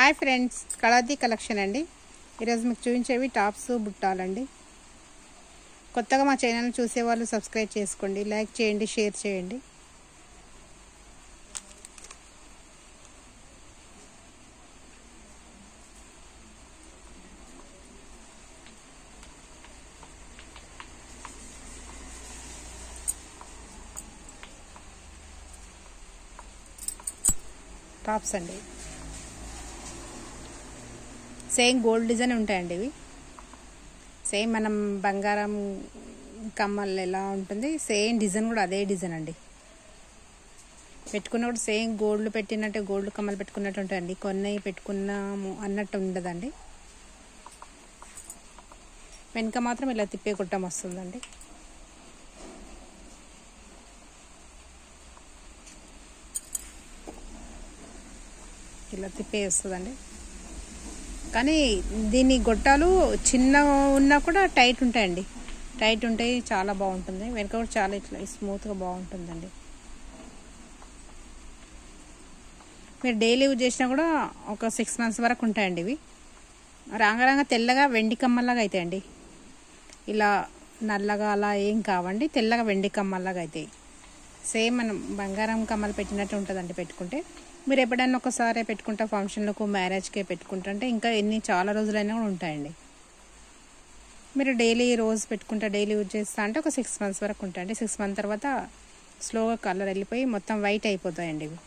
Hi friends, కళాది collection అండి. ఈరోజు మీకు చూపించేవి టాప్స్ బుట్టాలండి. కొత్తగా మా ఛానల్ చూసేవాళ్ళు సబ్స్క్రైబ్ చేసుకోండి, లైక్ చేయండి, షేర్ చేయండి. టాప్స్ అండి, సేమ్ గోల్డ్ డిజైన్ ఉంటాయండి. ఇవి సేమ్ మనం బంగారం కమ్మలు ఎలా ఉంటుంది సేమ్ డిజైన్ కూడా అదే డిజైన్ అండి. పెట్టుకున్న కూడా సేమ్ గోల్డ్ పెట్టినట్టే, గోల్డ్ కమ్మలు పెట్టుకున్నట్టు ఉంటాయండి. కొన్ని పెట్టుకున్నాము అన్నట్టు ఉండదండి. వెనుక మాత్రం ఇలా తిప్పే కుట్టం వస్తుందండి. ఇలా తిప్పే వస్తుందండి. కానీ దీని గొట్టాలు చిన్న ఉన్నా కూడా టైట్ ఉంటాయండి. టైట్ ఉంటాయి, చాలా బాగుంటుంది. వెనక కూడా చాలా ఇట్లా స్మూత్గా బాగుంటుందండి. మీరు డైలీ యూజ్ చేసినా కూడా ఒక 6 months వరకు ఉంటాయండి. ఇవి రాంగ తెల్లగా వెండి కమ్మల్లాగా అవుతాయండి. ఇలా నల్లగా అలా ఏం కావండి, తెల్లగా వెండి కమ్మల్లాగా అవుతాయి. సేమ్ మనం బంగారం కమ్మలు పెట్టినట్టు ఉంటుందండి. పెట్టుకుంటే మీరు ఎప్పుడైనా ఒకసారి పెట్టుకుంటా, ఫంక్షన్లకు మ్యారేజ్కే పెట్టుకుంటుంటే ఇంకా చాలా రోజులైనా కూడా ఉంటాయండి. మీరు డైలీ రోజు పెట్టుకుంటా, డైలీ యూజ్ చేస్తా అంటే ఒక 6 months వరకు ఉంటాయండి. 6 months తర్వాత స్లోగా కలర్ వెళ్ళిపోయి మొత్తం వైట్ అయిపోతాయండి. ఇవి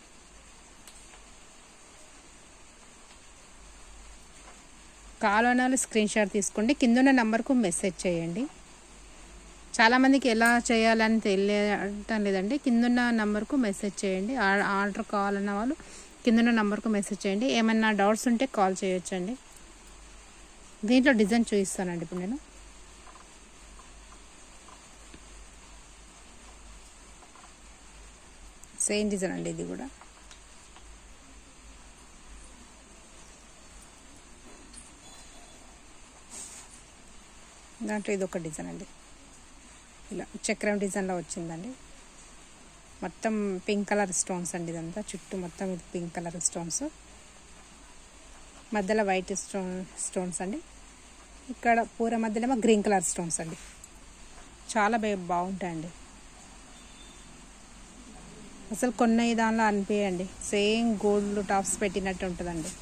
కావాలన్నా స్క్రీన్ షాట్ తీసుకోండి, కింద నంబర్కు మెసేజ్ చేయండి. చాలామందికి ఎలా చేయాలని తెలియటం లేదండి. కిందున్న నంబర్కు మెసేజ్ చేయండి. ఆర్డర్ కావాలన్న వాళ్ళు కిందున్న నంబర్కు మెసేజ్ చేయండి. ఏమన్నా డౌట్స్ ఉంటే కాల్ చేయొచ్చండి. దీంట్లో డిజైన్ చూపిస్తానండి ఇప్పుడు నేను. సేమ్ డిజైన్ అండి ఇది కూడా. దాంట్లో ఇది ఒక డిజైన్ అండి. ఇలా చక్రం డిజైన్లో వచ్చిందండి. మొత్తం పింక్ కలర్ స్టోన్స్ అండి. ఇదంతా చుట్టూ మొత్తం ఇది పింక్ కలర్ స్టోన్స్, మధ్యలో వైట్ స్టోన్స్ అండి. ఇక్కడ పూర మధ్యలో గ్రీన్ కలర్ స్టోన్స్ అండి. చాలా బాగుంటాయండి. అసలు కొన్ని దానిలో అనిపించండి, సేమ్ గోల్డ్ టాప్స్ పెట్టినట్టు ఉంటుందండి.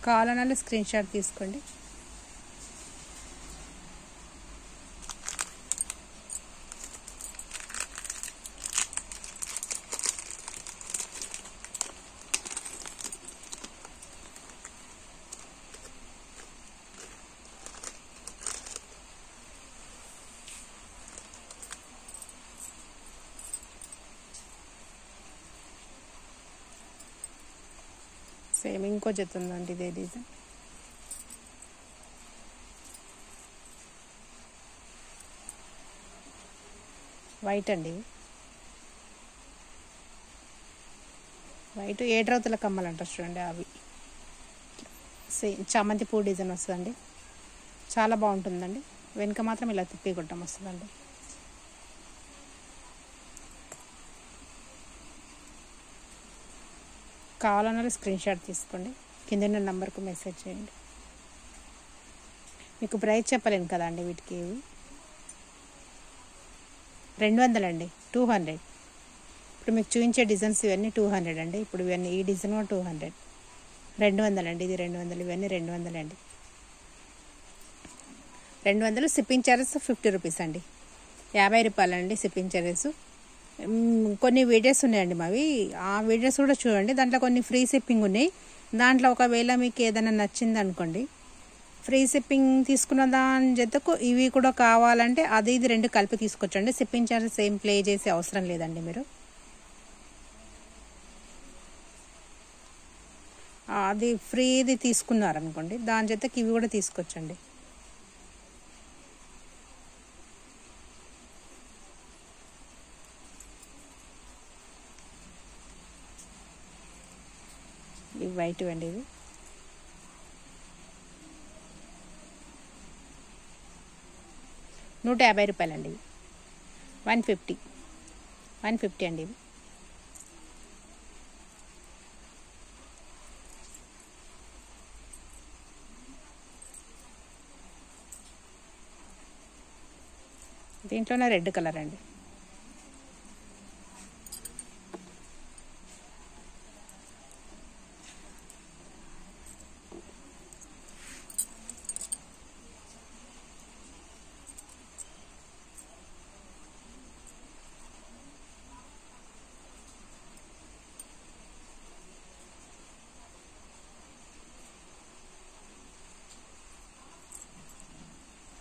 కావాలన్నా స్క్రీన్ షాట్ తీసుకోండి. సేమ్ ఇంకో జత ఉందండి, ఇదే డిజైన్. వైట్ అండి. వైట్ 7 రౌతుల కమ్మలు అంటారు చూడండి, అవి సేమ్ చామంతి పూ డిజైన్ వస్తుందండి. చాలా బాగుంటుందండి. వెనుక మాత్రం ఇలా తిప్పి కొట్టం వస్తుందండి. కావాలన్నా స్క్రీన్ షాట్ తీసుకోండి, కింద నంబర్కు మెసేజ్ చేయండి. మీకు ప్రైస్ చెప్పలేను కదండి. వీటికి 200 అండి, 200. ఇప్పుడు మీకు చూపించే డిజైన్స్ ఇవన్నీ 200 అండి. ఇప్పుడు ఇవన్నీ ఈ డిజైన్ 200, 200 అండి. ఇది 200, ఇవన్నీ 200 అండి. 200. సిప్పింగ్ చార్జెస్ 50 రూపీస్ అండి, 50 రూపాయలు అండి సిప్పింగ్ చార్జెస్. కొన్ని వీడియోస్ ఉన్నాయండి మావి, ఆ వీడియోస్ కూడా చూడండి. దాంట్లో కొన్ని ఫ్రీ షిప్పింగ్ ఉన్నాయి. దాంట్లో ఒకవేళ మీకు ఏదైనా నచ్చింది అనుకోండి, ఫ్రీ షిప్పింగ్ తీసుకున్న దాని జతకు ఇవి కూడా కావాలంటే అది ఇది 2 కలిపి తీసుకొచ్చండి. షిప్పింగ్ చార్జెస్ ఏం ప్లే చేసే అవసరం లేదండి. మీరు అది ఫ్రీది తీసుకున్నారనుకోండి, దాని జతకి ఇవి కూడా తీసుకొచ్చండి. ఇవి వైట్ అండి. ఇవి 150 రూపాయలండి. 150 150 అండి ఇవి. దీంట్లోనే రెడ్ కలర్ అండి.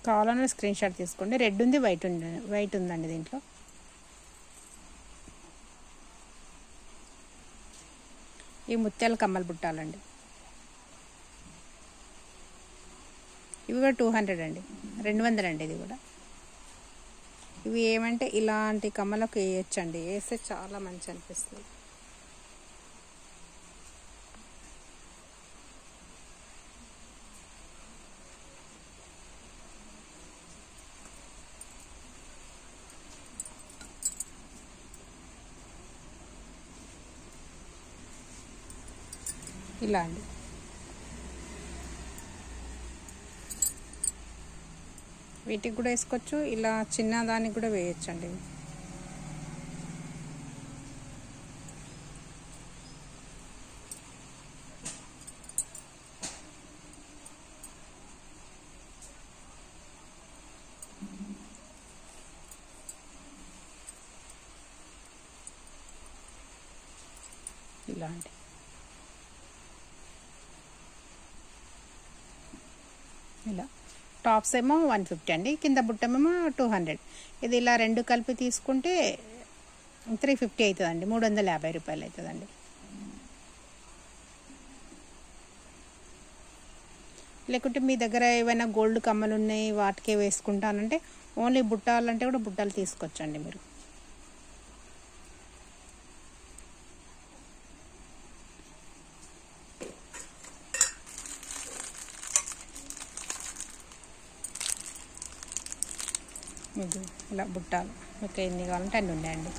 కావాలన్నా స్క్రీన్ షాట్ తీసుకోండి. రెడ్ ఉంది, వైట్ ఉందండి దీంట్లో. ఈ ముత్యాల కమ్మలు బుట్టాలండి. ఇవి కూడా 200 అండి, 200 అండి ఇది కూడా. ఇవి ఏమంటే ఇలాంటి కమ్మలకు వేయచ్చండి, వేస్తే చాలా మంచి అనిపిస్తుంది. ఇలా అండి. వీటికి కూడా వేసుకోవచ్చు, ఇలా చిన్న దానికి కూడా వేయచ్చండి. ఇలా అండి. ఇలా టాప్స్ ఏమో 150 అండి, కింద బుట్టమేమో 200. ఇది ఇలా రెండు కలిపి తీసుకుంటే 350 అవుతుందండి, 350 రూపాయలు అవుతుందండి. లేకుంటే మీ దగ్గర ఏమైనా గోల్డ్ కమ్మలు ఉన్నాయి వాటికే వేసుకుంటానంటే ఓన్లీ బుట్టాలంటే కూడా బుట్టాలు తీసుకొచ్చండి మీరు. మీకు ఇలా బుట్టాలు మీకు ఎన్ని కావాలంటే అన్నీ ఉన్నాయండి.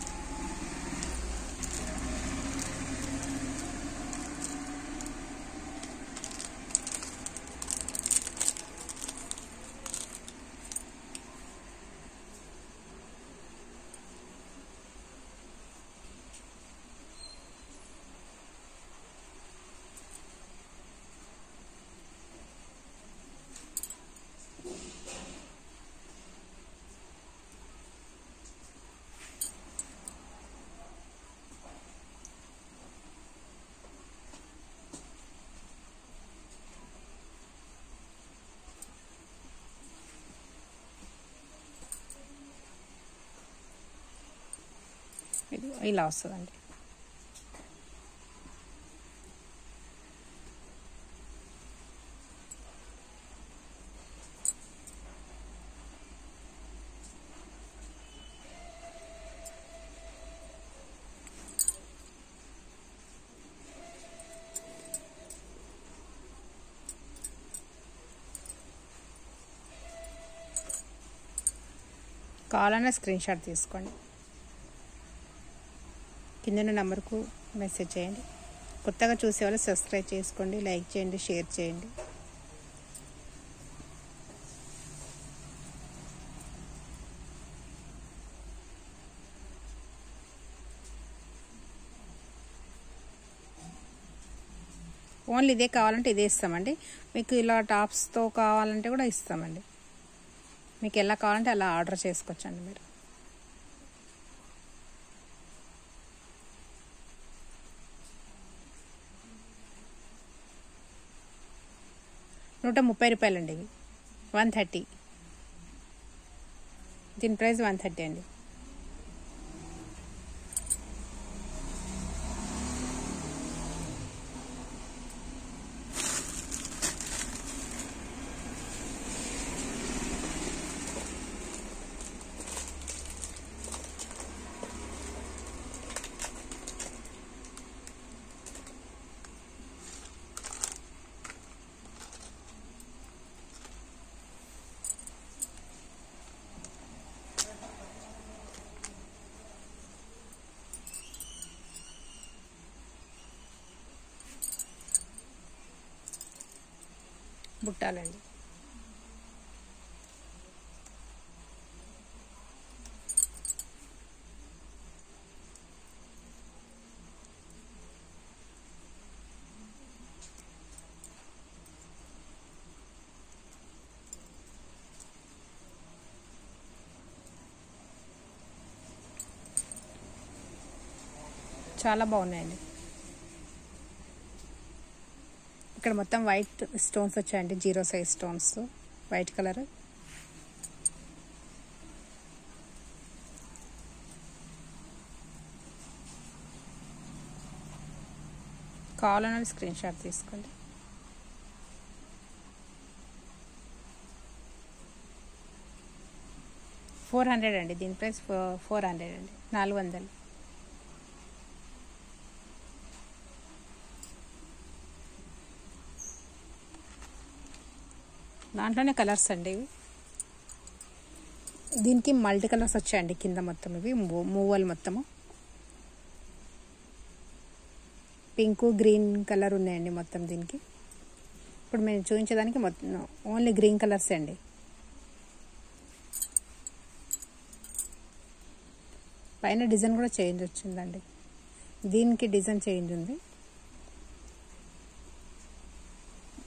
ఇది ఇలా వస్తుందండి. కావాలన్నా స్క్రీన్ షాట్ తీసుకోండి, కింద నెంబర్కు మెసేజ్ చేయండి. కొత్తగా చూసేవాళ్ళు సబ్స్క్రైబ్ చేసుకోండి, లైక్ చేయండి, షేర్ చేయండి. ఓన్లీ ఇదే కావాలంటే ఇదే ఇస్తామండి. మీకు ఇలా టాప్స్తో కావాలంటే కూడా ఇస్తామండి. మీకు ఎలా కావాలంటే అలా ఆర్డర్ చేసుకోవచ్చండి మీరు. ₹130 అండి ఇవి, 130. దీని ప్రైస్ 130 అండి. బుట్టాలండి. చాలా బాగున్నాయండి. ఇక్కడ మొత్తం వైట్ స్టోన్స్ వచ్చాయండి, 0 సైజ్ స్టోన్స్, వైట్ కలర్. కావాలన్నా స్క్రీన్ షాట్ తీసుకోండి. $400 అండి. దీని ప్రైస్ 400 అండి, 400. దాంట్లోనే కలర్స్ అండి ఇవి. దీనికి మల్టీ కలర్స్ వచ్చాయండి కింద మొత్తం. ఇవి మూవలు మొత్తము పింక్ గ్రీన్ కలర్ ఉన్నాయండి మొత్తం దీనికి. ఇప్పుడు మేము చూపించేదానికి మొత్తం ఓన్లీ గ్రీన్ కలర్స్ అండి. పైన డిజైన్ కూడా చేంజ్ వచ్చిందండి. దీనికి డిజైన్ చేంజ్ ఉంది,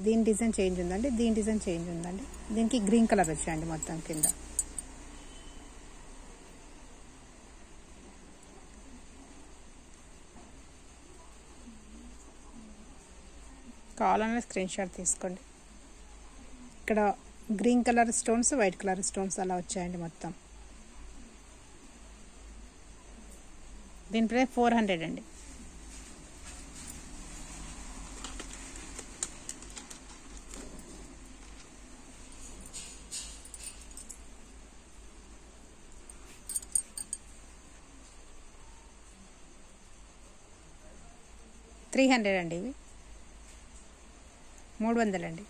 దీని డిజైన్ చేంజ్ ఉందండి, దీని డిజైన్ చేంజ్ ఉందండి. దీనికి గ్రీన్ కలర్ వచ్చాయండి మొత్తం కింద. కావాలన్నా స్క్రీన్ షాట్ తీసుకోండి. ఇక్కడ green colour stones, white colour stones అలా వచ్చాయండి మొత్తం. దీని ప్రైస్ 400 అండి. $300 అండి. ఇవి 300 అండి.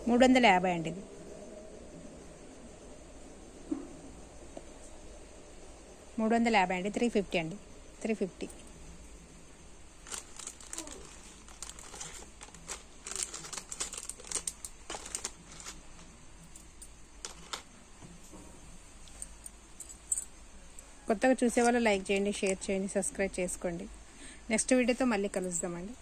$350 అండి. ఇది $350 అండి. 350 అండి, 350. కొత్తగా చూసేవాళ్ళు లైక్ చేయండి, షేర్ చేయండి, సబ్స్క్రైబ్ చేసుకోండి. నెక్స్ట్ వీడియోతో మళ్ళీ కలుద్దామండి.